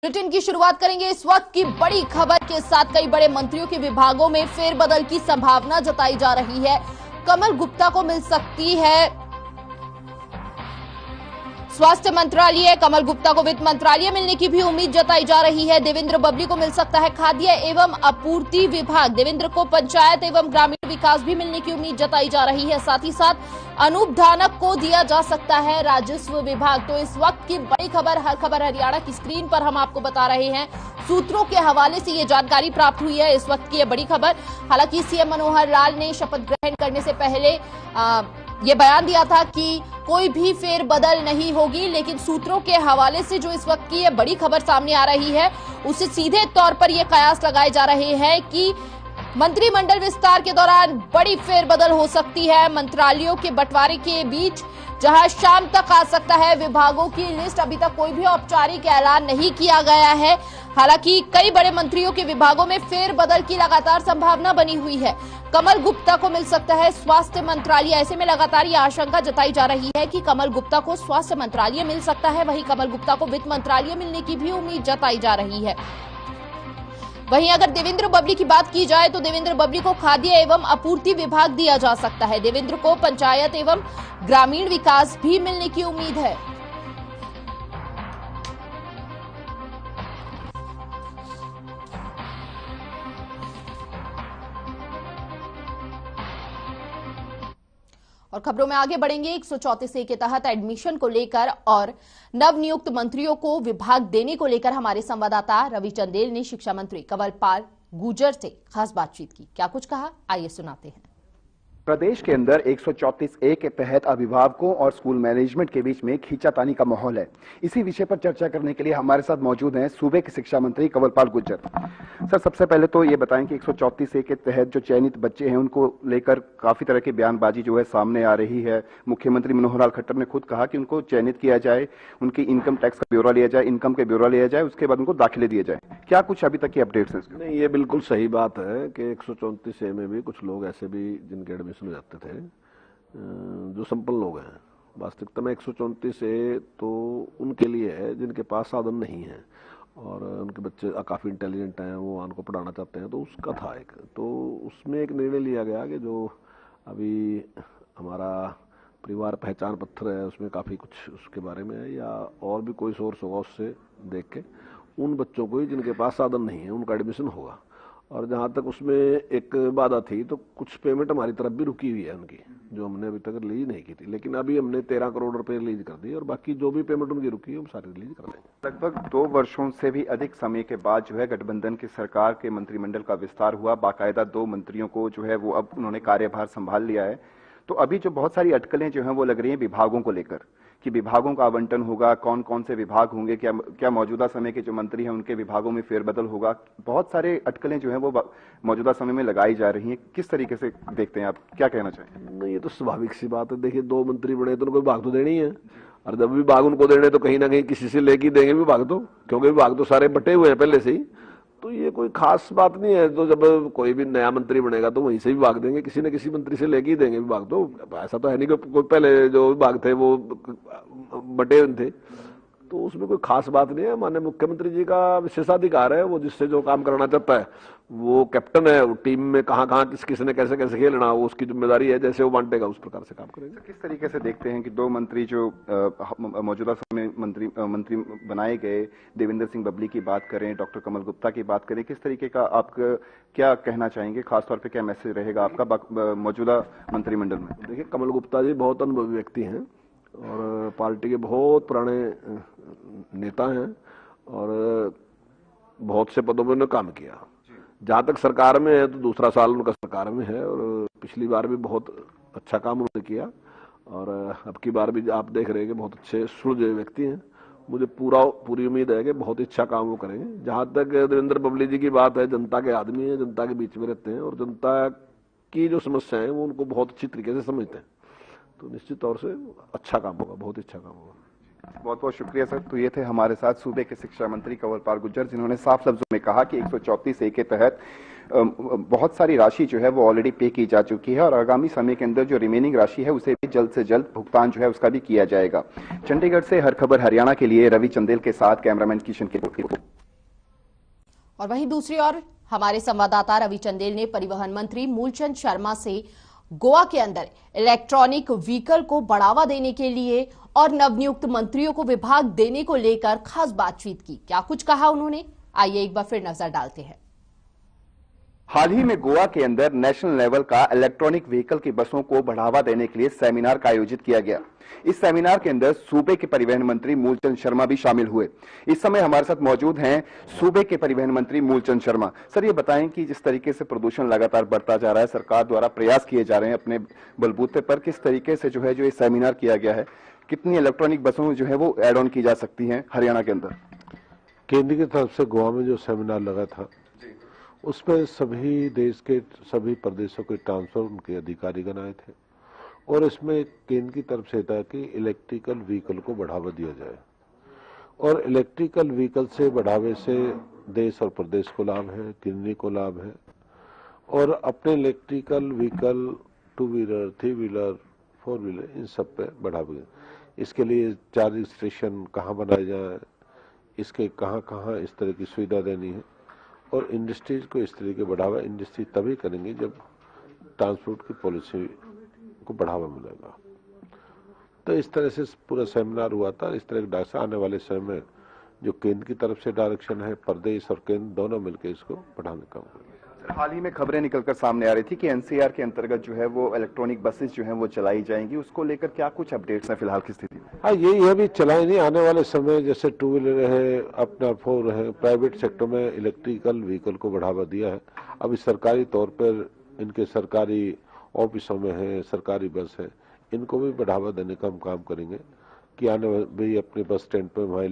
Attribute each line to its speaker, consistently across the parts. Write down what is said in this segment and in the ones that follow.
Speaker 1: Bulletin की शुरुआत करेंगे इस वक्त की बड़ी खबर के साथ। कई बड़े मंत्रियों के विभागों में फेरबदल की संभावना जताई जा रही है। कमल गुप्ता को मिल सकती है स्वास्थ्य मंत्रालय, कमल गुप्ता को वित्त मंत्रालय मिलने की भी उम्मीद जताई जा रही है। देवेंद्र बबली को मिल सकता है खाद्य एवं आपूर्ति विभाग, देवेंद्र को पंचायत एवं ग्रामीण विकास भी मिलने की उम्मीद जताई जा रही है। साथ ही साथ अनूप धानक को दिया जा सकता है राजस्व विभाग। तो इस वक्त की बड़ी खबर, हर खबर हरियाणा की स्क्रीन पर हम आपको बता रहे हैं। सूत्रों के हवाले से ये जानकारी प्राप्त हुई है इस वक्त की ये बड़ी खबर। हालांकि सीएम मनोहर लाल ने शपथ ग्रहण करने से पहले ये बयान दिया था कि कोई भी फेरबदल नहीं होगी, लेकिन सूत्रों के हवाले से जो इस वक्त की ये बड़ी खबर सामने आ रही है उससे सीधे तौर पर ये कयास लगाए जा रहे हैं कि मंत्रिमंडल विस्तार के दौरान बड़ी फेरबदल हो सकती है। मंत्रालयों के बंटवारे के बीच जहां शाम तक आ सकता है विभागों की लिस्ट, अभी तक कोई भी औपचारिक ऐलान नहीं किया गया है। हालांकि कई बड़े मंत्रियों के विभागों में फेरबदल की लगातार संभावना बनी हुई है। कमल गुप्ता को मिल सकता है स्वास्थ्य मंत्रालय, ऐसे में लगातार ये आशंका जताई जा रही है कि कमल गुप्ता को स्वास्थ्य मंत्रालय मिल सकता है। वहीं कमल गुप्ता को वित्त मंत्रालय मिलने की भी उम्मीद जताई जा रही है। वहीं अगर देवेंद्र बबली की बात की जाए तो देवेंद्र बबली को खाद्य एवं आपूर्ति विभाग दिया जा सकता है। देवेंद्र को पंचायत एवं ग्रामीण विकास भी मिलने की उम्मीद है। और खबरों में आगे बढ़ेंगे। 134A के तहत एडमिशन को लेकर और नवनियुक्त मंत्रियों को विभाग देने को लेकर हमारे संवाददाता रवि चंदेल ने शिक्षा मंत्री कंवरपाल गुर्जर से खास बातचीत की। क्या कुछ कहा, आइए सुनाते हैं।
Speaker 2: प्रदेश के अंदर 134A के तहत अभिभावकों और स्कूल मैनेजमेंट के बीच में खींचातानी का माहौल है। इसी विषय पर चर्चा करने के लिए हमारे साथ मौजूद हैं सूबे के शिक्षा मंत्री कंवरपाल गुर्जर। सर, सबसे पहले तो ये बताएं कि 134A के तहत जो चयनित बच्चे हैं उनको लेकर काफी तरह की बयानबाजी जो है सामने आ रही है। मुख्यमंत्री मनोहर लाल खट्टर ने खुद कहा कि उनको चयनित किया जाए, उनकी इनकम टैक्स का ब्यौरा लिया जाए, इनकम का ब्यौरा लिया जाए, उसके बाद उनको दाखिले दिए जाए। क्या कुछ अभी तक की अपडेट्स हैं?
Speaker 3: नहीं, ये बिल्कुल सही बात है कि 134A में भी कुछ लोग ऐसे भी जिनके एडमिशन हो जाते थे जो संपन्न लोग हैं। वास्तविकता में 134A तो उनके लिए है जिनके पास साधन नहीं है और उनके बच्चे काफ़ी इंटेलिजेंट हैं, वो उनको पढ़ाना चाहते हैं। तो उसका था एक, तो उसमें एक निर्णय लिया गया कि जो अभी हमारा परिवार पहचान पत्र है उसमें काफ़ी कुछ उसके बारे में है या और भी कोई सोर्स होगा उससे देख के उन बच्चों को ही जिनके पास साधन नहीं है उनका एडमिशन होगा। और जहाँ तक उसमें एक बाधा थी तो कुछ पेमेंट हमारी तरफ भी रुकी हुई है उनकी, जो हमने अभी तक रिलीज नहीं की थी, लेकिन अभी हमने 13 करोड़ रुपए रिलीज कर दी और बाकी जो भी पेमेंट उनकी रुकी है हम सारी रिलीज कर देंगे।
Speaker 2: लगभग 2 वर्षों से भी अधिक समय के बाद जो है गठबंधन की सरकार के मंत्रिमंडल का विस्तार हुआ। बाकायदा 2 मंत्रियों को जो है वो अब उन्होंने कार्यभार संभाल लिया है। तो अभी जो बहुत सारी अटकलें जो हैं वो लग रही हैं विभागों को लेकर कि विभागों का आवंटन होगा, कौन कौन से विभाग होंगे, क्या मौजूदा समय के जो मंत्री हैं उनके विभागों में फेरबदल होगा। बहुत सारे अटकलें जो हैं वो मौजूदा समय में लगाई जा रही हैं। किस तरीके से देखते हैं आप, क्या कहना चाहेंगे?
Speaker 3: नहीं, ये तो स्वाभाविक सी बात है। देखिए, 2 मंत्री बने तो उनको विभाग तो देनी है और जब विभाग उनको देने तो कहीं ना कहीं किसी से लेके देंगे विभाग, तो क्योंकि विभाग तो सारे बटे हुए हैं पहले से ही। तो ये कोई खास बात नहीं है। तो जब कोई भी नया मंत्री बनेगा तो वहीं से विभाग देंगे, किसी न किसी मंत्री से लेके ही देंगे विभाग। तो ऐसा तो है नहीं कि कोई पहले जो विभाग थे वो बटे थे, तो उसमें कोई खास बात नहीं है। माननीय मुख्यमंत्री जी का विशेषाधिकार है, वो जिससे जो काम करना चाहता है वो कैप्टन है, वो टीम में कहाँ कहाँ किसने कैसे कैसे खेलना वो उसकी जिम्मेदारी है, जैसे वो बांटेगा उस प्रकार से काम करेंगे।
Speaker 2: किस तरीके से देखते हैं कि 2 मंत्री जो मौजूदा समय मंत्री बनाए गए, देवेंद्र सिंह बबली की बात करें, डॉक्टर कमल गुप्ता की बात करें, किस तरीके का आप क्या कहना चाहेंगे? खासतौर पर क्या मैसेज रहेगा आपका मौजूदा मंत्रिमंडल में?
Speaker 3: देखिए, कमल गुप्ता जी बहुत अनुभवी व्यक्ति हैं और पार्टी के बहुत पुराने नेता हैं और बहुत से पदों में उन्होंने काम किया। जहाँ तक सरकार में है तो दूसरा साल उनका सरकार में है और पिछली बार भी बहुत अच्छा काम उन्होंने किया और अब की बार भी आप देख रहे हैं कि बहुत अच्छे सुलझे व्यक्ति हैं। मुझे पूरी उम्मीद है कि बहुत अच्छा काम वो करेंगे। जहाँ तक देवेंद्र बबली जी की बात है, जनता के आदमी हैं, जनता के बीच में रहते हैं और जनता की जो समस्या है वो उनको बहुत अच्छी तरीके से समझते हैं। तो निश्चित तौर से अच्छा काम होगा, बहुत अच्छा काम होगा।
Speaker 2: बहुत बहुत शुक्रिया सर। तो ये थे हमारे साथ सूबे के शिक्षा मंत्री कंवरपाल गुर्जर, जिन्होंने साफ लफ्जों में कहा कि 134A के तहत बहुत सारी राशि जो है वो ऑलरेडी पे की जा चुकी है और आगामी समय के अंदर जो रिमेनिंग राशि है उसे भी जल्द से जल्द भुगतान जो है उसका भी किया जाएगा। चंडीगढ़ से हर खबर हरियाणा के लिए रवि चंदेल के साथ कैमरामैन किशन की रिपोर्ट।
Speaker 1: और वहीं दूसरी ओर हमारे संवाददाता रवि चंदेल ने परिवहन मंत्री मूलचंद शर्मा से गोवा के अंदर इलेक्ट्रॉनिक व्हीकल को बढ़ावा देने के लिए और नवनियुक्त मंत्रियों को विभाग देने को लेकर खास बातचीत की। क्या कुछ कहा उन्होंने, आइए एक बार फिर नजर डालते हैं।
Speaker 2: हाल ही में गोवा के अंदर नेशनल लेवल का इलेक्ट्रॉनिक व्हीकल की बसों को बढ़ावा देने के लिए सेमिनार का आयोजित किया गया। इस सेमिनार के अंदर सूबे के परिवहन मंत्री मूलचंद शर्मा भी शामिल हुए। इस समय हमारे साथ मौजूद हैं सूबे के परिवहन मंत्री मूलचंद शर्मा। सर, ये बताएं कि जिस तरीके से प्रदूषण लगातार बढ़ता जा रहा है, सरकार द्वारा प्रयास किए जा रहे हैं अपने बलबूते पर, किस तरीके से जो है जो ये सेमिनार किया गया है, कितनी इलेक्ट्रॉनिक बसों जो है वो एड ऑन की जा सकती हैं हरियाणा के अंदर?
Speaker 3: केंद्र की तरफ से गोवा में जो सेमिनार लगा था उसमें सभी देश के सभी प्रदेशों के ट्रांसफर उनके अधिकारीगण आए थे और इसमें केंद्र की तरफ से था कि इलेक्ट्रिकल व्हीकल को बढ़ावा दिया जाए और इलेक्ट्रिकल व्हीकल से बढ़ावे से देश और प्रदेश को लाभ है, किन्नी को लाभ है और अपने electrical vehicle 2 wheeler 3 wheeler 4 wheeler इन सब पे बढ़ावा। इसके लिए चार्जिंग स्टेशन कहाँ बनाए जाए, इसके कहाँ कहाँ इस तरह की सुविधा देनी है और इंडस्ट्रीज को इस तरह के बढ़ावा इंडस्ट्री तभी करेंगे जब ट्रांसपोर्ट की पॉलिसी को बढ़ावा मिलेगा। तो इस तरह से पूरा सेमिनार हुआ था। इस तरह के आने वाले समय में जो केंद्र की तरफ से डायरेक्शन है, प्रदेश और केंद्र दोनों मिलकर इसको बढ़ाने का।
Speaker 2: हाल ही में खबरें निकलकर सामने आ रही थी कि एनसीआर के अंतर्गत जो है वो इलेक्ट्रॉनिक बसेस जो हैं वो चलाई जाएंगी, उसको लेकर क्या कुछ अपडेट्स हैं फिलहाल की स्थिति में?
Speaker 3: हाँ, ये भी चलाई नहीं। आने वाले समय जैसे 2 व्हीलर है, अपना 4 है, प्राइवेट सेक्टर में इलेक्ट्रिकल व्हीकल को बढ़ावा दिया है। अभी सरकारी तौर पर इनके सरकारी ऑफिसों में है, सरकारी बस है, इनको भी बढ़ावा देने का हम काम करेंगे कि आने भी अपने बस स्टैंड पर वहाँ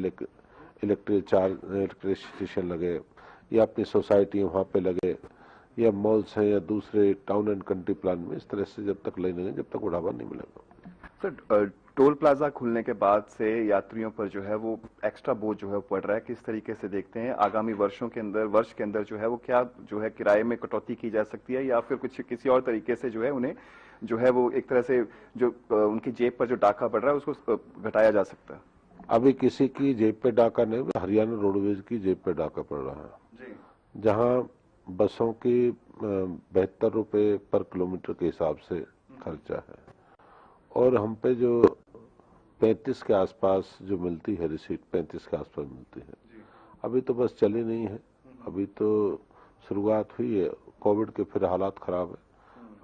Speaker 3: इलेक्ट्रिक स्टेशन लगे या अपनी सोसाइटी वहाँ पे लगे या मॉल्स हैं या दूसरे टाउन एंड कंट्री प्लान में। इस तरह से जब तक लेंगे जब तक बढ़ावा नहीं मिलेगा।
Speaker 2: सर, टोल प्लाजा खुलने के बाद से यात्रियों पर जो है वो एक्स्ट्रा बोझ जो है पड़ रहा है, किस तरीके से देखते हैं आगामी वर्ष के अंदर जो है वो क्या जो है किराए में कटौती की जा सकती है या फिर कुछ किसी और तरीके से जो है उन्हें जो है वो एक तरह से जो उनकी जेब पर जो डाका पड़ रहा है उसको घटाया जा सकता है?
Speaker 3: अभी किसी की जेब पे डाका नहीं, हरियाणा रोडवेज की जेब पे डाका पड़ रहा है, जहाँ बसों की 72 रुपए पर किलोमीटर के हिसाब से खर्चा है और हम पे जो 35 के आसपास जो मिलती है रिसीट, 35 के आसपास मिलती है। अभी तो बस चली नहीं है, अभी तो शुरुआत हुई है। कोविड के फिर हालात खराब है,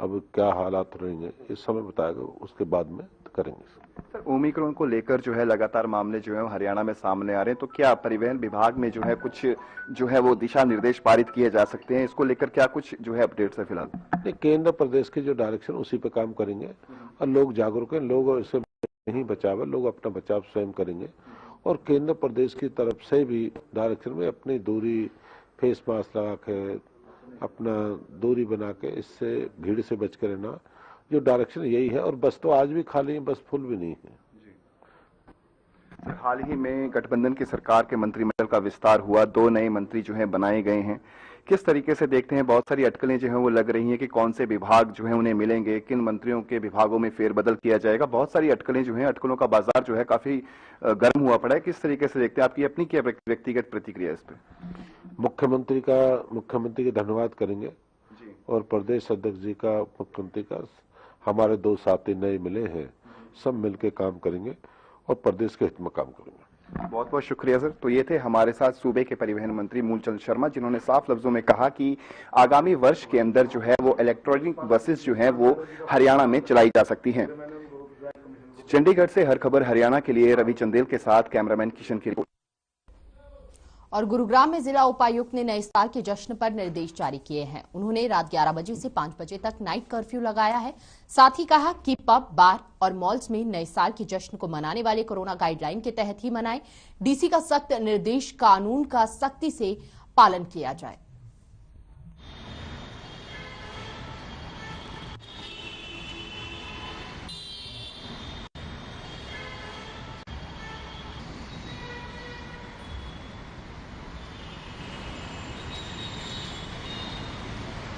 Speaker 3: अब क्या हालात रहेंगे इस समय बताएगा, उसके बाद में करेंगे।
Speaker 2: सर, ओमिक्रॉन को लेकर जो है लगातार मामले जो है हरियाणा में सामने आ रहे हैं, तो क्या परिवहन विभाग में जो है कुछ जो है वो दिशा निर्देश पारित किए जा सकते हैं? इसको लेकर क्या कुछ जो है अपडेट्स है फिलहाल?
Speaker 3: केंद्र प्रदेश की जो डायरेक्शन उसी पे काम करेंगे और लोग जागरूक हैं, लोग इससे नहीं बचाव, लोग अपना बचाव स्वयं करेंगे और केंद्र प्रदेश की तरफ से भी डायरेक्शन में अपनी दूरी, फेस मास्क लगा के अपना दूरी बना के इससे भीड़ से बच कर रहना, जो डायरेक्शन यही है। और बस तो आज भी खाली है, बस फुल भी नहीं है।
Speaker 2: हाल ही में गठबंधन की सरकार के मंत्रिमंडल का विस्तार हुआ, 2 नए मंत्री जो हैं बनाए गए हैं, किस तरीके से देखते हैं? बहुत सारी अटकलें जो हैं वो लग रही हैं कि कौन से विभाग जो हैं उन्हें मिलेंगे, किन मंत्रियों के विभागों में फेरबदल किया जाएगा। बहुत सारी अटकलें जो हैं, अटकलों का बाजार जो है काफी गर्म हुआ पड़ा है। किस तरीके से देखते हैं? आपकी अपनी क्या व्यक्तिगत प्रतिक्रिया इस पे?
Speaker 3: मुख्यमंत्री के धन्यवाद करेंगे और प्रदेश अध्यक्ष जी का, मुख्यमंत्री का, हमारे 2 साथी नए मिले हैं, सब मिलकर काम करेंगे और प्रदेश के हित में काम करेंगे।
Speaker 2: बहुत बहुत शुक्रिया सर। तो ये थे हमारे साथ सूबे के परिवहन मंत्री मूलचंद शर्मा, जिन्होंने साफ लफ्जों में कहा कि आगामी वर्ष के अंदर जो है वो इलेक्ट्रॉनिक बसेस जो हैं वो हरियाणा में चलाई जा सकती हैं। चंडीगढ़ से हर खबर हरियाणा के लिए रवि चंदेल के साथ कैमरामैन किशन की रिपोर्ट।
Speaker 1: और गुरुग्राम में जिला उपायुक्त ने नए साल के जश्न पर निर्देश जारी किए हैं। उन्होंने रात 11 बजे से 5 बजे तक नाइट कर्फ्यू लगाया है। साथ ही कहा कि पब, बार और मॉल्स में नए साल के जश्न को मनाने वाले कोरोना गाइडलाइन के तहत ही मनाएं। डीसी का सख्त निर्देश, कानून का सख्ती से पालन किया जाए।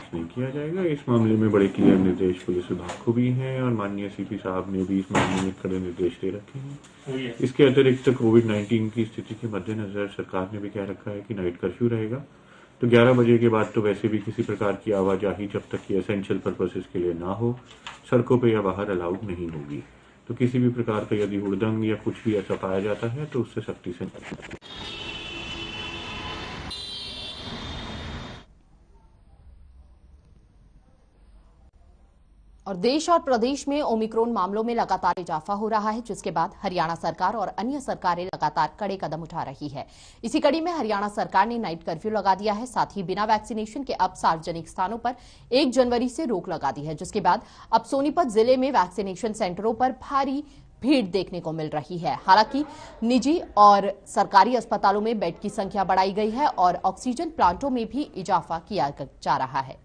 Speaker 4: बर्दाश्त नहीं किया जाएगा। इस मामले में बड़े क्लियर निर्देश पुलिस विभाग को भी हैं और माननीय सीपी साहब ने भी इस मामले में कड़े निर्देश दे रखे हैं। इसके अतिरिक्त कोविड-19 की स्थिति के मद्देनजर सरकार ने भी कह रखा है कि नाइट कर्फ्यू रहेगा, तो 11 बजे के बाद तो वैसे भी किसी प्रकार की आवाजाही जब तक कि एसेंशियल पर्पसेस के लिए ना हो सड़कों पर या बाहर अलाउड नहीं होगी। तो किसी भी प्रकार का यदि हुड़दंग या कुछ भी ऐसा पाया जाता है तो उससे सख्ती से
Speaker 1: और देश और प्रदेश में ओमिक्रॉन मामलों में लगातार इजाफा हो रहा है, जिसके बाद हरियाणा सरकार और अन्य सरकारें लगातार कड़े कदम उठा रही है। इसी कड़ी में हरियाणा सरकार ने नाइट कर्फ्यू लगा दिया है। साथ ही बिना वैक्सीनेशन के अब सार्वजनिक स्थानों पर 1 जनवरी से रोक लगा दी है, जिसके बाद अब सोनीपत जिले में वैक्सीनेशन सेंटरों पर भारी भीड़ देखने को मिल रही है। हालांकि निजी और सरकारी अस्पतालों में बेड की संख्या बढ़ाई गई है और ऑक्सीजन प्लांटों में भी इजाफा किया जा रहा है।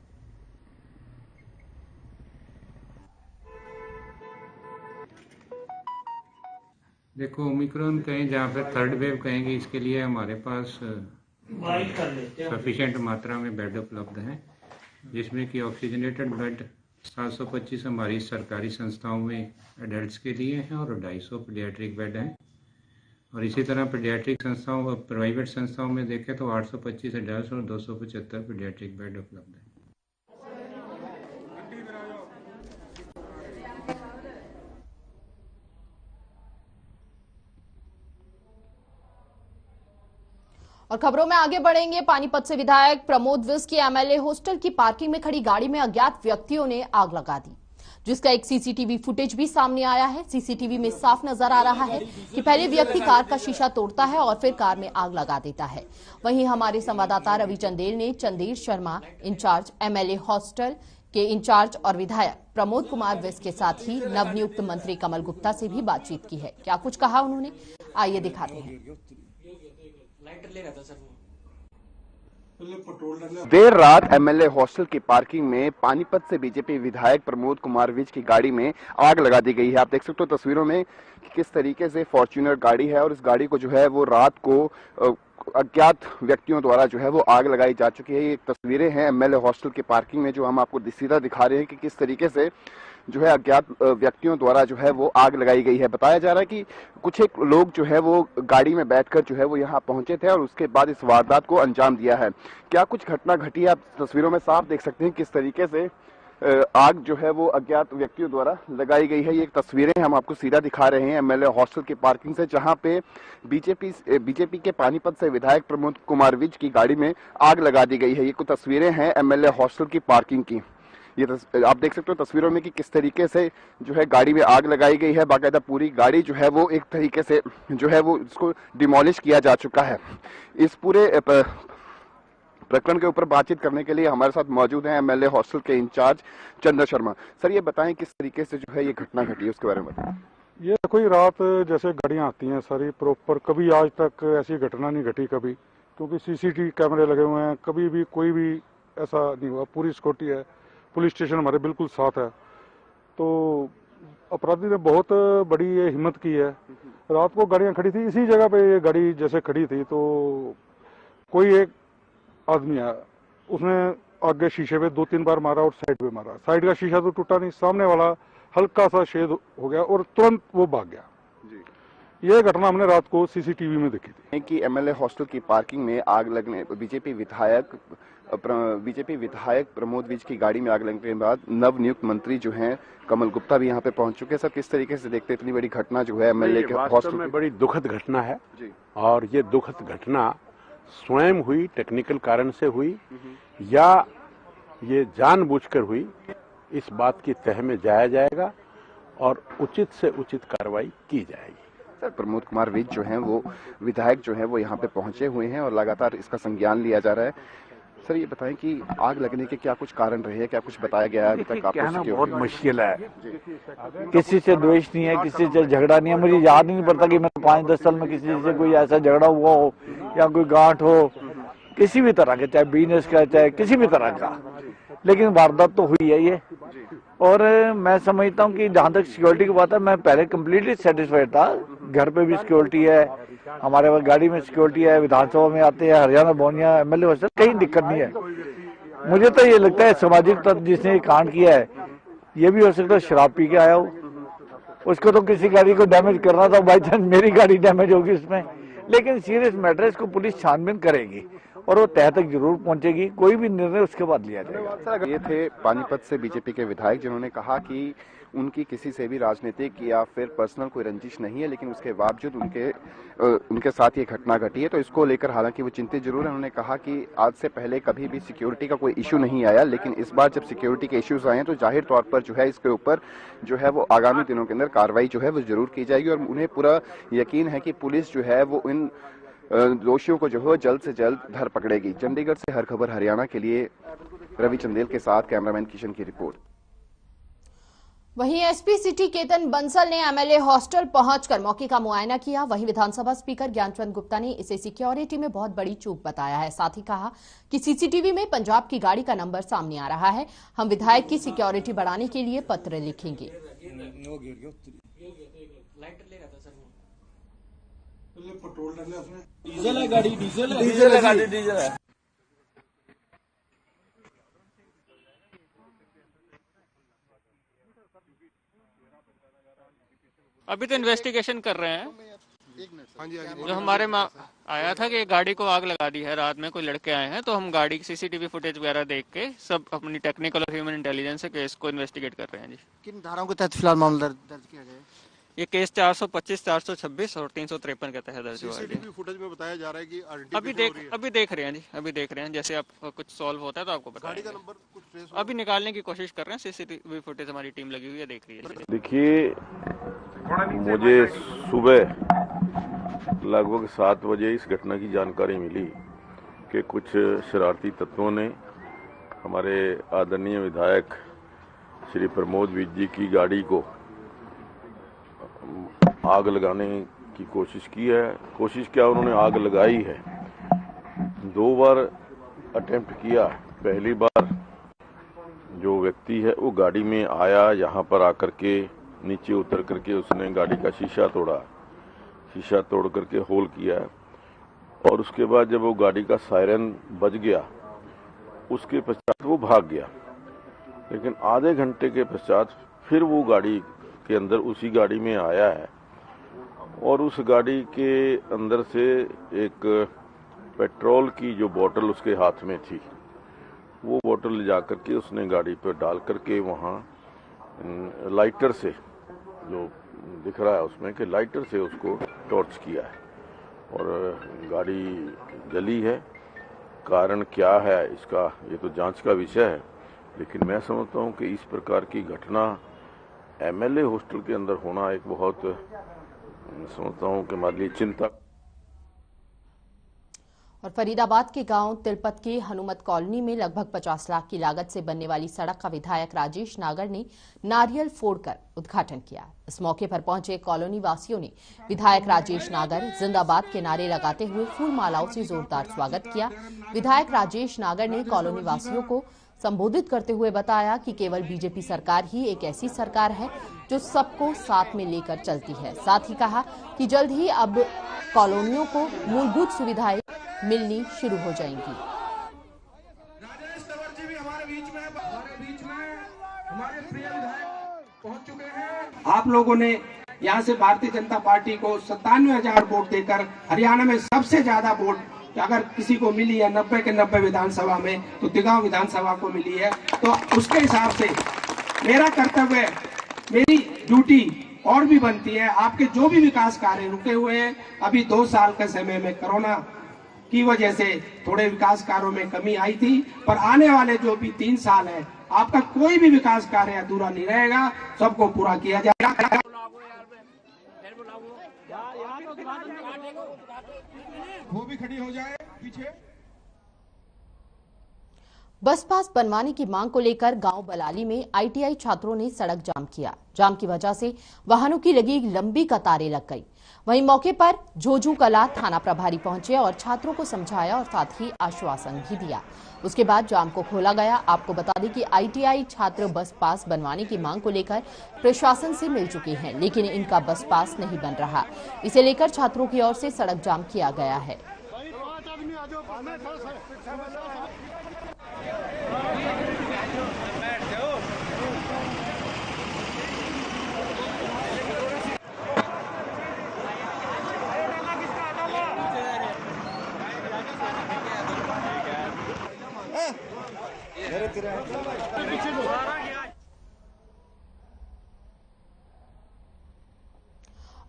Speaker 5: देखो, ओमिक्रॉन कहें जहाँ पे थर्ड वेव कहेंगे, इसके लिए हमारे पास सफिशिएंट मात्रा में बेड उपलब्ध हैं, जिसमें कि ऑक्सीजनेटेड बेड 725 हमारी सरकारी संस्थाओं में एडल्ट्स के लिए हैं और 250 पीडियाट्रिक बेड हैं। और इसी तरह पीडियाट्रिक संस्थाओं प्राइवेट संस्थाओं में देखें तो 825 एडल्ट्स और 275 पीडियाट्रिक बेड उपलब्ध हैं।
Speaker 1: और खबरों में आगे बढ़ेंगे। पानीपत से विधायक प्रमोद विज की एमएलए हॉस्टल की पार्किंग में खड़ी गाड़ी में अज्ञात व्यक्तियों ने आग लगा दी, जिसका एक सीसीटीवी फुटेज भी सामने आया है। सीसीटीवी में साफ नजर आ रहा है कि पहले व्यक्ति कार का शीशा तोड़ता है और फिर कार में आग लगा देता है। वहीं हमारे संवाददाता रवि चंदेल ने Chandel Sharma in charge MLA hostel के इंचार्ज और विधायक प्रमोद कुमार विज के साथ ही नवनियुक्त मंत्री कमल गुप्ता से भी बातचीत की है। क्या कुछ कहा उन्होंने, आइए दिखाते हैं।
Speaker 2: देर रात एमएलए हॉस्टल की पार्किंग में पानीपत से बीजेपी विधायक प्रमोद कुमार विज की गाड़ी में आग लगा दी गई है। आप देख सकते हो तस्वीरों में कि किस तरीके से फॉर्च्यूनर गाड़ी है और इस गाड़ी को जो है वो रात को अज्ञात व्यक्तियों द्वारा जो है वो आग लगाई जा चुकी है। ये तस्वीरें हैं एमएलए हॉस्टल की पार्किंग में, जो हम आपको सीधा दिखा रहे हैं कि किस तरीके से जो है अज्ञात व्यक्तियों द्वारा जो है वो आग लगाई गई है। बताया जा रहा है कि कुछ एक लोग जो है वो गाड़ी में बैठकर जो है वो यहाँ पहुंचे थे और उसके बाद इस वारदात को अंजाम दिया है। क्या कुछ घटना घटी, आप तस्वीरों में साफ देख सकते हैं किस तरीके से आग जो है वो अज्ञात व्यक्तियों द्वारा लगाई गई है। ये तस्वीरें हम आपको सीधा दिखा रहे हैं एमएलए हॉस्टल की पार्किंग से, जहां पे बीजेपी के पानीपत से विधायक प्रमोद कुमार विज की गाड़ी में आग लगा दी गई है। ये कुछ तस्वीरें हैं एमएलए हॉस्टल की पार्किंग की। ये आप देख सकते हो तस्वीरों में कि किस तरीके से जो है गाड़ी में आग लगाई गई है। बाकायदा पूरी गाड़ी जो है वो एक तरीके से जो है वो इसको डिमोलिश किया जा चुका है। इस पूरे प्रकरण के ऊपर बातचीत करने के लिए हमारे साथ मौजूद हैं एमएलए हॉस्टल के इंचार्ज चंद्र शर्मा। सर, ये बताएं किस तरीके से जो है ये घटना घटी है, उसके बारे में बताएं।
Speaker 6: ये कोई रात जैसे गाड़ियां आती हैं सारी प्रॉपर, कभी आज तक ऐसी घटना नहीं घटी कभी, क्योंकि सीसीटीवी कैमरे लगे हुए हैं, कभी भी कोई भी ऐसा नहीं हुआ। पूरी सिक्योरिटी है, पुलिस स्टेशन हमारे बिल्कुल साथ है। तो अपराधी ने बहुत बड़ी ये हिम्मत की है। रात को गाड़ियां खड़ी थी इसी जगह पे, ये गाड़ी जैसे खड़ी थी तो कोई एक आदमी आया, उसने आगे शीशे पे 2-3 बार मारा और साइड पे मारा। साइड का शीशा तो टूटा नहीं, सामने वाला हल्का सा शेड हो गया और तुरंत वो भाग गया। ये घटना हमने रात को सीसीटीवी में देखी थी
Speaker 2: कि एमएलए हॉस्टल की पार्किंग में आग लगने बीजेपी विधायक प्रमोद विज की गाड़ी में आग लगने के बाद नवनियुक्त मंत्री जो हैं कमल गुप्ता भी यहाँ पे पहुंच चुके हैं। सर, किस तरीके से देखते इतनी बड़ी घटना जो है एमएलए के हॉस्टल में?
Speaker 7: बड़ी दुखद घटना है और ये दुखद घटना स्वयं हुई, टेक्निकल कारण से हुई या ये जानबूझकर हुई, इस बात की तह में जाया जाएगा और उचित से उचित कार्रवाई की जाएगी।
Speaker 2: सर, प्रमोद कुमार विज जो हैं वो विधायक जो हैं वो यहाँ पे पहुंचे हुए हैं और लगातार इसका संज्ञान लिया जा रहा है। सर, ये बताएं कि आग लगने के क्या कुछ कारण रहे हैं, क्या कुछ बताया गया है अभी तक आपको?
Speaker 8: कहना बहुत मुश्किल है। किसी से द्वेष नहीं है, किसी से झगड़ा नहीं है। मुझे याद नहीं पड़ता कि मैं 5-10 साल में किसी से कोई ऐसा झगड़ा हुआ हो या कोई गांठ हो, किसी भी तरह का, चाहे बिजनेस का चाहे किसी भी तरह का। लेकिन वारदात तो हुई है ये, और मैं समझता हूँ कि जहाँ तक सिक्योरिटी की बात है, मैं पहले कम्प्लीटली सेटिस्फाइड था। घर पे भी सिक्योरिटी है, हमारे गाड़ी में सिक्योरिटी है, विधानसभा में आते हैं, हरियाणा बोनिया एमएलए हॉस्टल, कहीं दिक्कत नहीं है। मुझे तो ये लगता है सामाजिक तत्व जिसने ये कांड किया है, ये भी हो सकता है शराब पी के आया हो। उसको तो किसी गाड़ी को डैमेज करना था, बाई चांस मेरी गाड़ी डैमेज होगी उसमें। लेकिन सीरियस मैटर है, इसको पुलिस छानबीन करेगी और वो तह तक जरूर पहुंचेगी। कोई भी निर्णय उसके बाद लिया जाएगा।
Speaker 2: ये थे पानीपत से बीजेपी के विधायक जिन्होंने कहा कि उनकी किसी से भी राजनीतिक या फिर पर्सनल कोई रंजिश नहीं है, लेकिन उसके बावजूद उनके साथ ये घटना घटी है। तो इसको लेकर हालांकि वो चिंतित जरूर है। उन्होंने कहा कि आज से पहले कभी भी सिक्योरिटी का कोई इश्यू नहीं आया, लेकिन इस बार जब सिक्योरिटी के इश्यूज आए हैं तो जाहिर तौर पर जो है इसके ऊपर जो है वो आगामी दिनों के अंदर कार्रवाई जो है वो जरूर की जाएगी। और उन्हें पूरा यकीन है कि पुलिस जो है वो इन दोषियों को जो है जल्द से जल्द धर पकड़ेगी। चंडीगढ़ से हर खबर हरियाणा के लिए रवि चंदेल के साथ कैमरामैन किशन की रिपोर्ट।
Speaker 1: वहीं एसपी सिटी केतन बंसल ने एमएलए हॉस्टल पहुंचकर मौके का मुआयना किया। वहीं विधानसभा स्पीकर ज्ञानचंद गुप्ता ने इसे सिक्योरिटी में बहुत बड़ी चूक बताया है। साथ ही कहा कि सीसीटीवी में पंजाब की गाड़ी का नंबर सामने आ रहा है। हम विधायक की सिक्योरिटी बढ़ाने के लिए पत्र लिखेंगे।
Speaker 9: डीजल है गाड़ी, डीजल है।
Speaker 10: अभी तो इन्वेस्टिगेशन कर रहे हैं। जो हमारे आया था कि गाड़ी को आग लगा दी है रात में, कोई लड़के आए हैं, तो हम गाड़ी की सीसीटीवी फुटेज वगैरह देख के सब अपनी टेक्निकल और ह्यूमन इंटेलिजेंस से केस को इन्वेस्टिगेट कर रहे हैं। जी, किन धाराओं के तहत फिलहाल मामला दर्ज किया गया है? ये केस 425, 426 और 353 के तहत दर्ज हुआ है। सीसीटीवी फुटेज में बताया जा रहा है कि अभी देख रहे हैं जी, अभी देख रहे हैं। जैसे आप कुछ सॉल्व होता है तो आपको बताएंगे। गाड़ी का नंबर कुछ ट्रेस अभी निकालने की कोशिश कर रहे हैं। सीसीटीवी फुटेज हमारी टीम लगी हुई है, देख रही है।
Speaker 3: देखिए, मुझे सुबह लगभग 7 बजे इस घटना की जानकारी मिली कि कुछ शरारती तत्वों ने हमारे आदरणीय विधायक श्री प्रमोद विज जी की गाड़ी को आग लगाने की कोशिश की है। कोशिश क्या, उन्होंने आग लगाई है। 2 बार अटेम्प्ट किया। पहली बार जो व्यक्ति है वो गाड़ी में आया, यहाँ पर आकर के नीचे उतर करके उसने गाड़ी का शीशा तोड़ा। शीशा तोड़ करके होल किया और उसके बाद जब वो गाड़ी का सायरन बज गया उसके पश्चात वो भाग गया। लेकिन आधे घंटे के पश्चात फिर वो गाड़ी के अंदर उसी गाड़ी में आया है और उस गाड़ी के अंदर से एक पेट्रोल की जो बोतल उसके हाथ में थी, वो बोतल ले जाकर के उसने गाड़ी पर डाल करके वहाँ लाइटर से, जो दिख रहा है उसमें कि लाइटर से उसको टॉर्च किया है और गाड़ी जली है। कारण क्या है इसका, ये तो जांच का विषय है। लेकिन मैं समझता हूँ कि इस प्रकार की घटना एमएलए हॉस्टल के अंदर होना एक बहुत, समझता हूँ कि हमारे लिए चिंता।
Speaker 1: और फरीदाबाद के गांव तिलपत के हनुमत कॉलोनी में लगभग 50 लाख की लागत से बनने वाली सड़क का विधायक राजेश नागर ने नारियल फोड़कर उद्घाटन किया। इस मौके पर पहुंचे कॉलोनी वासियों ने विधायक राजेश नागर जिंदाबाद के नारे लगाते हुए फूल मालाओं से जोरदार स्वागत किया। विधायक राजेश नागर ने कॉलोनी वासियों को संबोधित करते हुए बताया कि केवल बीजेपी सरकार ही एक ऐसी सरकार है जो सबको साथ में लेकर चलती है। साथ ही कहा कि जल्द ही अब कॉलोनियों को मूलभूत सुविधाएं मिलनी शुरू हो जाएंगी।
Speaker 9: राजेश नागर जी भी हमारे बीच में हमारे प्रिय विधायक पहुंच चुके हैं। आप लोगों ने यहां से भारतीय जनता पार्टी को 97,000 वोट देकर हरियाणा में सबसे ज्यादा वोट अगर किसी को मिली है 90 के 90 विधानसभा में, तो तिगांव विधानसभा को मिली है। तो उसके हिसाब से मेरा कर्तव्य, मेरी ड्यूटी और भी बनती है। आपके जो भी विकास कार्य रुके हुए हैं, अभी 2 साल के समय में कोरोना की वजह से थोड़े विकास कार्यों में कमी आई थी, पर आने वाले जो भी 3 साल है, आपका कोई भी विकास कार्य अधूरा नहीं रहेगा, सबको पूरा किया जाएगा। वो भी खड़ी हो जाए पीछे।
Speaker 1: बस पास बनवाने की मांग को लेकर गांव बलाली में आईटीआई छात्रों ने सड़क जाम किया। जाम की वजह से वाहनों की लगी लंबी कतारें लग गई। वहीं मौके पर झोझू कला थाना प्रभारी पहुंचे और छात्रों को समझाया और साथ ही आश्वासन भी दिया। उसके बाद जाम को खोला गया। आपको बता दें कि आईटीआई छात्र बस पास बनवाने की मांग को लेकर प्रशासन से मिल चुके हैं, लेकिन इनका बस पास नहीं बन रहा। इसे लेकर छात्रों की ओर से सड़क जाम किया गया है।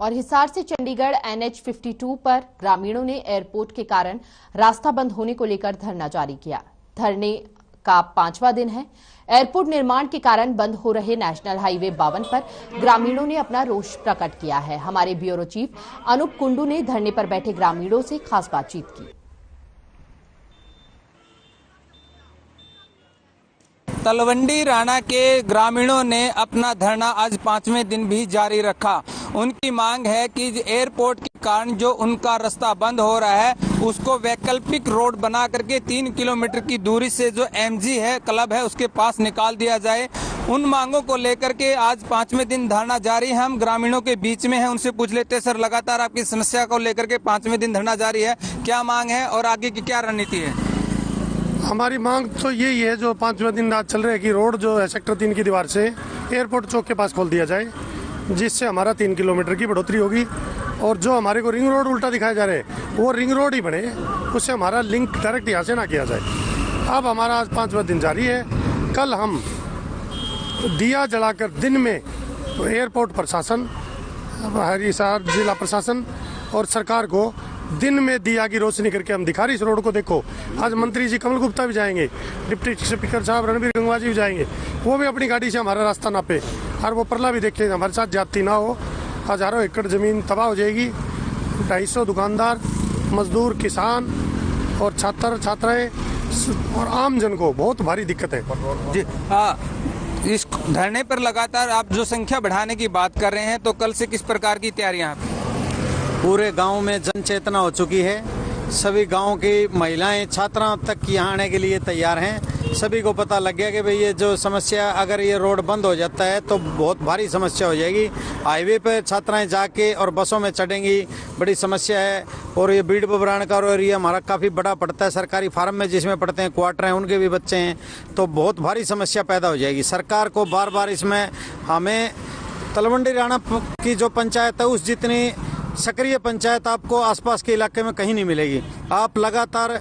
Speaker 1: और हिसार से चंडीगढ़ NH 52 पर ग्रामीणों ने एयरपोर्ट के कारण रास्ता बंद होने को लेकर धरना जारी किया। धरने का 5वां दिन है। एयरपोर्ट निर्माण के कारण बंद हो रहे नेशनल हाईवे 52 पर ग्रामीणों ने अपना रोष प्रकट किया है। हमारे ब्यूरो चीफ अनूप कुंडू ने धरने पर बैठे ग्रामीणों से खास बातचीत की।
Speaker 11: तलवंडी राणा के ग्रामीणों ने अपना धरना आज 5वें दिन भी जारी रखा। उनकी मांग है कि एयरपोर्ट के कारण जो उनका रास्ता बंद हो रहा है उसको वैकल्पिक रोड बना करके 3 किलोमीटर की दूरी से जो MG है क्लब है उसके पास निकाल दिया जाए। उन मांगों को लेकर के आज 5वें दिन धरना जारी है। हम ग्रामीणों के बीच में हैं, उनसे पूछ लेते हैं। सर, लगातार आपकी समस्या को लेकर के 5वें दिन धरना जारी है, क्या मांग है और आगे की क्या रणनीति है?
Speaker 12: हमारी मांग तो यही है, जो 5वें दिन आज चल रहे कि रोड जो है सेक्टर 3 की दीवार से एयरपोर्ट चौक के पास खोल दिया जाए, जिससे हमारा 3 किलोमीटर की बढ़ोतरी होगी। और जो हमारे को रिंग रोड उल्टा दिखाया जा रहा है वो रिंग रोड ही बने, उससे हमारा लिंक डायरेक्ट यहाँ से ना किया जाए। अब हमारा आज 5वां दिन जारी है। कल हम दिया जलाकर दिन में तो एयरपोर्ट प्रशासन, हिसार जिला प्रशासन और सरकार को दिन में दिया की रोशनी करके हम दिखा रही इस रोड को। देखो, आज मंत्री जी कमल गुप्ता भी जाएंगे, डिप्टी स्पीकर साहब रणबीर गंगवा जी भी जाएंगे, वो भी अपनी गाड़ी से हमारा रास्ता नापे और वो परला भी देखे, हमारे साथ ज्यादती ना हो। हजारों एकड़ जमीन तबाह हो जाएगी। 250 दुकानदार, मजदूर, किसान और छात्र छात्राएं और आम जन को बहुत भारी दिक्कत है।
Speaker 11: जी हाँ, इस धरने पर लगातार आप जो संख्या बढ़ाने की बात कर रहे हैं, तो कल से किस प्रकार की तैयारियां?
Speaker 13: पूरे गांव में जन चेतना हो चुकी है। सभी गांव की महिलाएं छात्राओं तक यहाँ आने के लिए तैयार हैं। सभी को पता लग गया कि भाई ये जो समस्या, अगर ये रोड बंद हो जाता है तो बहुत भारी समस्या हो जाएगी। हाईवे पे छात्राएं जाके और बसों में चढ़ेंगी, बड़ी समस्या है। और ये बीड़ बबरान का एरिया हमारा काफ़ी बड़ा पड़ता है। सरकारी फार्म में जिसमें पढ़ते हैं, क्वार्टर हैं, उनके भी बच्चे हैं, तो बहुत भारी समस्या पैदा हो जाएगी। सरकार को बार बार इसमें हमें तलवंडी राणा की जो पंचायत है उस जितनी सक्रिय पंचायत आपको आसपास के इलाके में कहीं नहीं मिलेगी। आप लगातार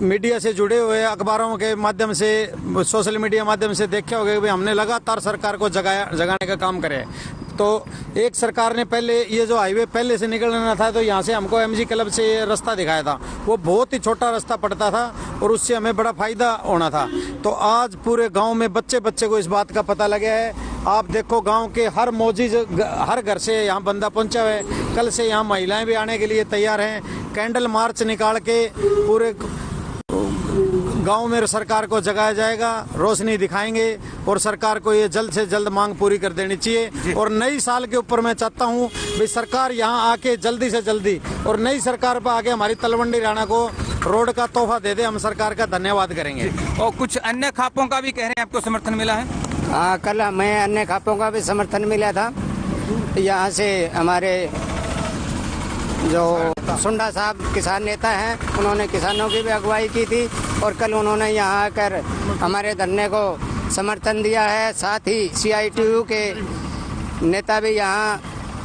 Speaker 13: मीडिया से जुड़े हुए, अखबारों के माध्यम से, सोशल मीडिया माध्यम से देखे होंगे कि हमने लगातार सरकार को जगाने का काम करे। तो एक सरकार ने पहले ये जो हाईवे पहले से निकलना था, तो यहाँ से हमको MG क्लब से ये रास्ता दिखाया था। वो बहुत ही छोटा रास्ता पड़ता था और उससे हमें बड़ा फायदा होना था। तो आज पूरे गांव में बच्चे बच्चे को इस बात का पता लगा है। आप देखो, गांव के हर मौजूद हर घर से यहाँ बंदा पहुंचा है। कल से यहाँ महिलाएं भी आने के लिए तैयार हैं। कैंडल मार्च निकाल के पूरे गांव में सरकार को जगाया जाएगा, रोशनी दिखाएंगे और सरकार को ये जल्द से जल्द मांग पूरी कर देनी चाहिए। और नई साल के ऊपर मैं चाहता हूँ भाई सरकार यहाँ आके जल्दी से जल्दी और नई सरकार पर आके हमारी तलवंडी राणा को रोड का तोहफा दे दे। हम सरकार का धन्यवाद करेंगे।
Speaker 11: और कुछ अन्य खापों का भी कह रहे हैं आपको समर्थन मिला है?
Speaker 14: हाँ, कल हमें अन्य खापों का भी समर्थन मिला था। यहाँ से हमारे जो सुंडा साहब किसान नेता हैं, उन्होंने किसानों की भी अगुवाई की थी और कल उन्होंने यहाँ आकर हमारे धरने को समर्थन दिया है। साथ ही CITU के नेता भी यहाँ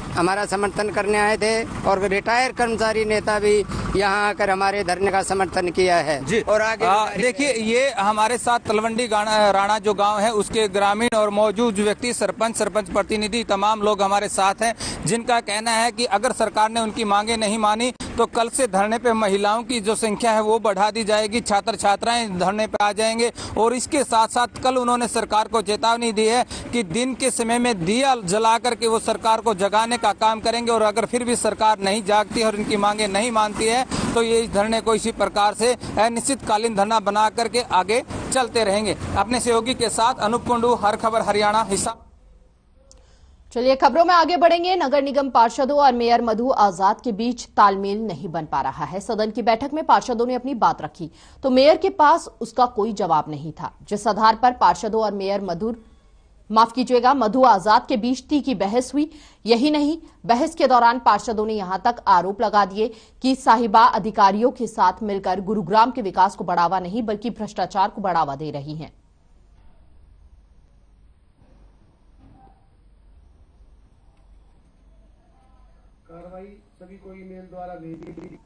Speaker 14: हमारा समर्थन करने आए थे और रिटायर कर्मचारी नेता भी यहाँ आकर हमारे धरने का समर्थन किया है।
Speaker 11: जी, और आगे देखिए, ये हमारे साथ तलवंडी राणा जो गांव है उसके ग्रामीण और मौजूद व्यक्ति, सरपंच प्रतिनिधि, तमाम लोग हमारे साथ हैं, जिनका कहना है कि अगर सरकार ने उनकी मांगे नहीं मानी तो कल से धरने पे महिलाओं की जो संख्या है वो बढ़ा दी जाएगी। छात्र छात्राएं धरने पे आ जाएंगे। और इसके साथ साथ कल उन्होंने सरकार को चेतावनी दी है कि दिन के समय में दिया जला करके वो सरकार को जगाने का काम करेंगे। और अगर फिर भी सरकार नहीं जागती और इनकी मांगे नहीं मानती है तो ये इस धरने को इसी प्रकार से अनिश्चितकालीन धरना बना करके आगे चलते रहेंगे। अपने सहयोगी के साथ अनूप कुंडू, हर खबर हरियाणा, हिसार।
Speaker 1: चलिए खबरों में आगे बढ़ेंगे। नगर निगम पार्षदों और मेयर मधु आजाद के बीच तालमेल नहीं बन पा रहा है। सदन की बैठक में पार्षदों ने अपनी बात रखी तो मेयर के पास उसका कोई जवाब नहीं था, जिस आधार पर पार्षदों और मेयर मधु माफ कीजिएगा, मधु आजाद के बीच तीखी बहस हुई। यही नहीं, बहस के दौरान पार्षदों ने यहां तक आरोप लगा दिए कि साहिबा अधिकारियों के साथ मिलकर गुरुग्राम के विकास को बढ़ावा नहीं बल्कि भ्रष्टाचार को बढ़ावा दे रही हैं।
Speaker 15: कार्रवाई सभी को ईमेल द्वारा भेजी।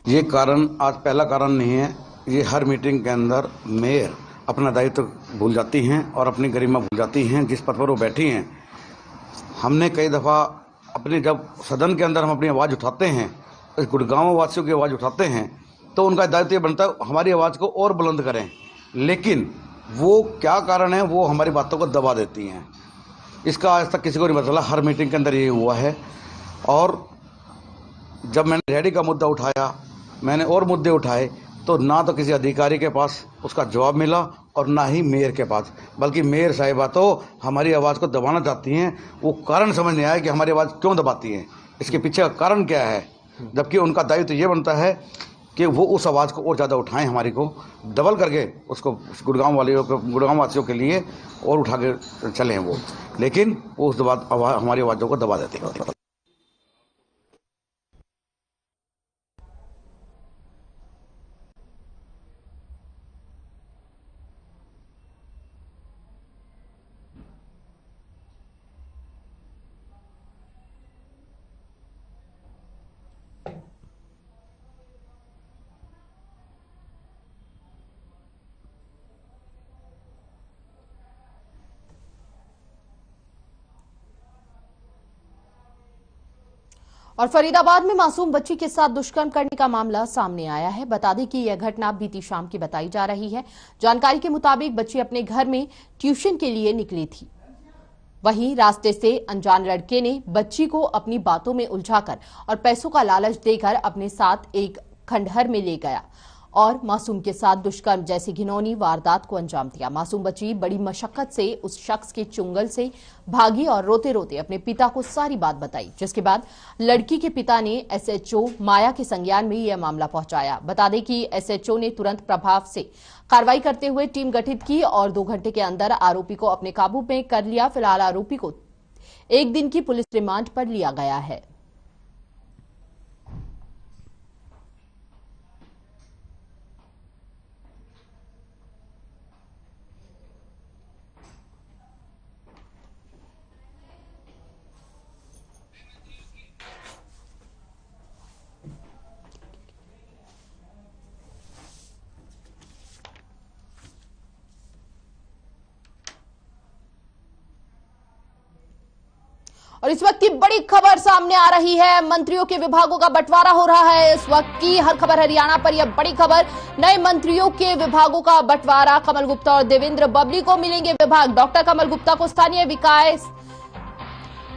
Speaker 16: ये कारण आज पहला कारण नहीं है। ये हर मीटिंग के अंदर मेयर अपना दायित्व भूल जाती हैं और अपनी गरिमा भूल जाती हैं जिस पद पर वो बैठी हैं। हमने कई दफ़ा अपने जब सदन के अंदर हम अपनी आवाज़ उठाते हैं, गुड़गांव वासियों की आवाज़ उठाते हैं, तो उनका दायित्व ये बनता है हमारी आवाज़ को और बुलंद करें, लेकिन वो क्या कारण है, वो हमारी बातों को दबा देती हैं। इसका आज तक किसी को नहीं पता चला। हर मीटिंग के अंदर ये हुआ है। और जब मैंने रेडी का मुद्दा उठाया, मैंने और मुद्दे उठाए, तो ना तो किसी अधिकारी के पास उसका जवाब मिला और ना ही मेयर के पास, बल्कि मेयर साहिबा तो हमारी आवाज़ को दबाना चाहती हैं। वो कारण समझ नहीं आया कि हमारी आवाज़ क्यों दबाती हैं, इसके पीछे का कारण क्या है, जबकि उनका दायित्व तो ये बनता है कि वो उस आवाज़ को और ज़्यादा उठाएं, हमारी को डबल करके उसको गुड़गांव वासियों के लिए और उठा के चलें वो, लेकिन वो उस हमारी आवाज़ों को दबा देते हैं।
Speaker 1: और फरीदाबाद में मासूम बच्ची के साथ दुष्कर्म करने का मामला सामने आया है। बता दें कि यह घटना बीती शाम की बताई जा रही है। जानकारी के मुताबिक बच्ची अपने घर में ट्यूशन के लिए निकली थी। वहीं रास्ते से अनजान लड़के ने बच्ची को अपनी बातों में उलझाकर और पैसों का लालच देकर अपने साथ एक खंडहर में ले गया और मासूम के साथ दुष्कर्म जैसी घिनौनी वारदात को अंजाम दिया। मासूम बच्ची बड़ी मशक्कत से उस शख्स के चुंगल से भागी और रोते रोते अपने पिता को सारी बात बताई, जिसके बाद लड़की के पिता ने एसएचओ माया के संज्ञान में यह मामला पहुंचाया। बता दें कि एसएचओ ने तुरंत प्रभाव से कार्रवाई करते हुए टीम गठित की और 2 घंटे के अंदर आरोपी को अपने काबू में कर लिया। फिलहाल आरोपी को 1 दिन की पुलिस रिमांड पर लिया गया है। और इस वक्त की बड़ी खबर सामने आ रही है। मंत्रियों के विभागों का बंटवारा हो रहा है। इस वक्त की हर खबर हरियाणा पर यह बड़ी खबर, नए मंत्रियों के विभागों का बंटवारा। कमल गुप्ता और देवेंद्र बबली को मिलेंगे विभाग। डॉक्टर कमल गुप्ता को स्थानीय विकास,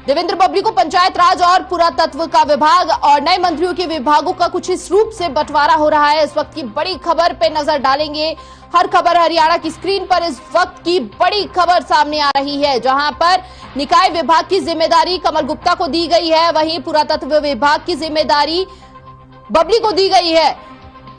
Speaker 1: देवेंद्र बबली को पंचायत राज और पुरातत्व का विभाग और नए मंत्रियों के विभागों का कुछ इस रूप से बंटवारा हो रहा है। इस वक्त की बड़ी खबर पे नजर डालेंगे। हर खबर हरियाणा की स्क्रीन पर इस वक्त की बड़ी खबर सामने आ रही है, जहां पर निकाय विभाग की जिम्मेदारी कमल गुप्ता को दी गई है, वहीं पुरातत्व विभाग की जिम्मेदारी बबली को दी गई है।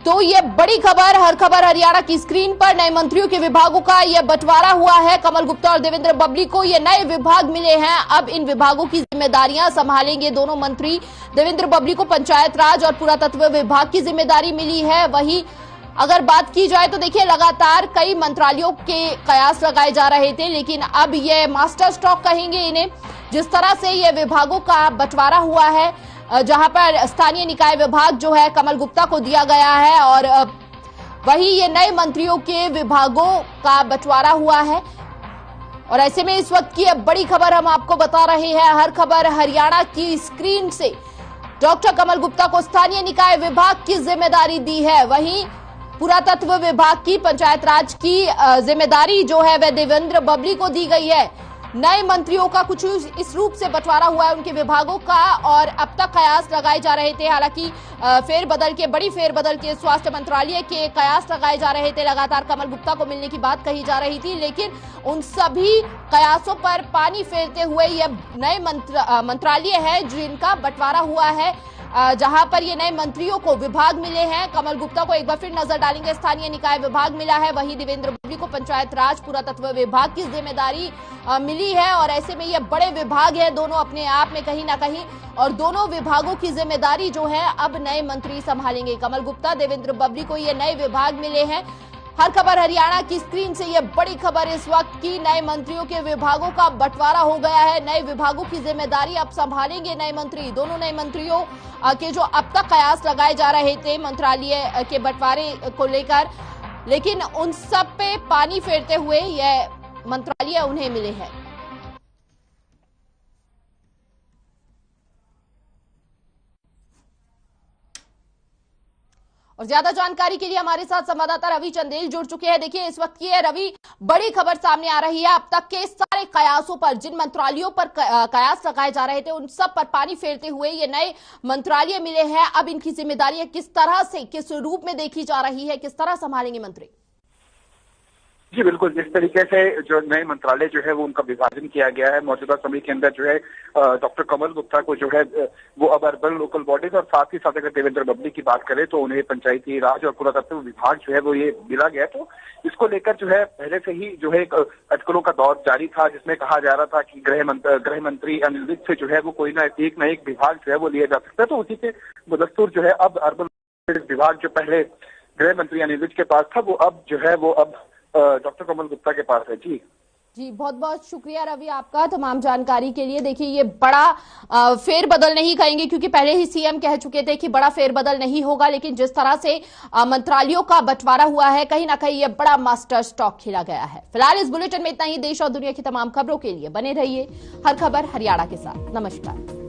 Speaker 1: तो ये बड़ी खबर, हर खबर हरियाणा की स्क्रीन पर नए मंत्रियों के विभागों का यह बंटवारा हुआ है। कमल गुप्ता और देवेंद्र बबली को ये नए विभाग मिले हैं। अब इन विभागों की जिम्मेदारियां संभालेंगे दोनों मंत्री। देवेंद्र बबली को पंचायत राज और पुरातत्व विभाग की जिम्मेदारी मिली है। वहीं अगर बात की जाए तो देखिए, लगातार कई मंत्रालयों के कयास लगाए जा रहे थे, लेकिन अब ये मास्टर स्ट्रोक कहेंगे इन्हें, जिस तरह से ये विभागों का बंटवारा हुआ है, जहां पर स्थानीय निकाय विभाग जो है कमल गुप्ता को दिया गया है और वहीं ये नए मंत्रियों के विभागों का बंटवारा हुआ है। और ऐसे में इस वक्त की बड़ी खबर हम आपको बता रहे हैं। हर खबर हरियाणा की स्क्रीन से डॉक्टर कमल गुप्ता को स्थानीय निकाय विभाग की जिम्मेदारी दी है, वहीं पुरातत्व विभाग की, पंचायत राज की जिम्मेदारी जो है वह देवेंद्र बबली को दी गई है। नए मंत्रियों का कुछ इस रूप से बंटवारा हुआ है उनके विभागों का, और अब तक कयास लगाए जा रहे थे। हालांकि बड़ी फेरबदल के स्वास्थ्य मंत्रालय के कयास लगाए जा रहे थे, लगातार कमल गुप्ता को मिलने की बात कही जा रही थी, लेकिन उन सभी कयासों पर पानी फेरते हुए यह नए मंत्रालय है जिनका बंटवारा हुआ है। जहां पर ये नए मंत्रियों को विभाग मिले हैं। कमल गुप्ता को एक बार फिर नजर डालेंगे, स्थानीय निकाय विभाग मिला है, वहीं देवेंद्र बबली को पंचायत राज पुरातत्व विभाग की जिम्मेदारी मिली है। और ऐसे में ये बड़े विभाग है दोनों अपने आप में कहीं ना कहीं, और दोनों विभागों की जिम्मेदारी जो है अब नए मंत्री संभालेंगे। कमल गुप्ता, देवेंद्र बबली को ये नए विभाग मिले हैं। हर खबर हरियाणा की स्क्रीन से ये बड़ी खबर इस वक्त की, नए मंत्रियों के विभागों का बंटवारा हो गया है। नए विभागों की जिम्मेदारी अब संभालेंगे नए मंत्री। दोनों नए मंत्रियों के जो अब तक कयास लगाए जा रहे थे मंत्रालय के बंटवारे को लेकर, लेकिन उन सब पे पानी फेरते हुए यह मंत्रालय उन्हें मिले हैं। और ज्यादा जानकारी के लिए हमारे साथ संवाददाता रवि चंदेल जुड़ चुके हैं। देखिए इस वक्त की है रवि, बड़ी खबर सामने आ रही है। अब तक के सारे कयासों पर, जिन मंत्रालयों पर कयास लगाए जा रहे थे, उन सब पर पानी फेरते हुए ये नए मंत्रालय मिले हैं। अब इनकी जिम्मेदारियां किस तरह से, किस रूप में देखी जा रही है, किस तरह संभालेंगे मंत्री?
Speaker 17: जी बिल्कुल, जिस तरीके से जो नए मंत्रालय जो है वो उनका विभाजन किया गया है मौजूदा समय के अंदर, जो है डॉक्टर कमल गुप्ता को जो है वो अब अर्बन लोकल बॉडीज, और साथ ही साथ अगर देवेंद्र बबली की बात करें तो उन्हें पंचायती राज और पुरातत्व विभाग जो है वो ये मिला गया। तो इसको लेकर जो है पहले से ही जो है अटकलों का दौर जारी था, जिसमें कहा जा रहा था कि गृह मंत्री अनिल विज से जो है वो कोई ना एक विभाग जो है वो लिया जा सकता है। तो उसी के बदस्तूर जो है अब अर्बन विभाग जो पहले गृह मंत्री अनिल विज के पास था, वो अब जो है वो अब डॉक्टर कमल गुप्ता के पास है। जी
Speaker 1: बहुत बहुत शुक्रिया रवि आपका तमाम जानकारी के लिए। देखिए ये बड़ा फेरबदल नहीं कहेंगे क्योंकि पहले ही सीएम कह चुके थे कि बड़ा फेरबदल नहीं होगा, लेकिन जिस तरह से मंत्रालयों का बंटवारा हुआ है, कहीं ना कहीं ये बड़ा मास्टर स्ट्रोक खेला गया है। फिलहाल इस बुलेटिन में इतना ही। देश और दुनिया की तमाम खबरों के लिए बने रहिए हर खबर हरियाणा के साथ। नमस्कार।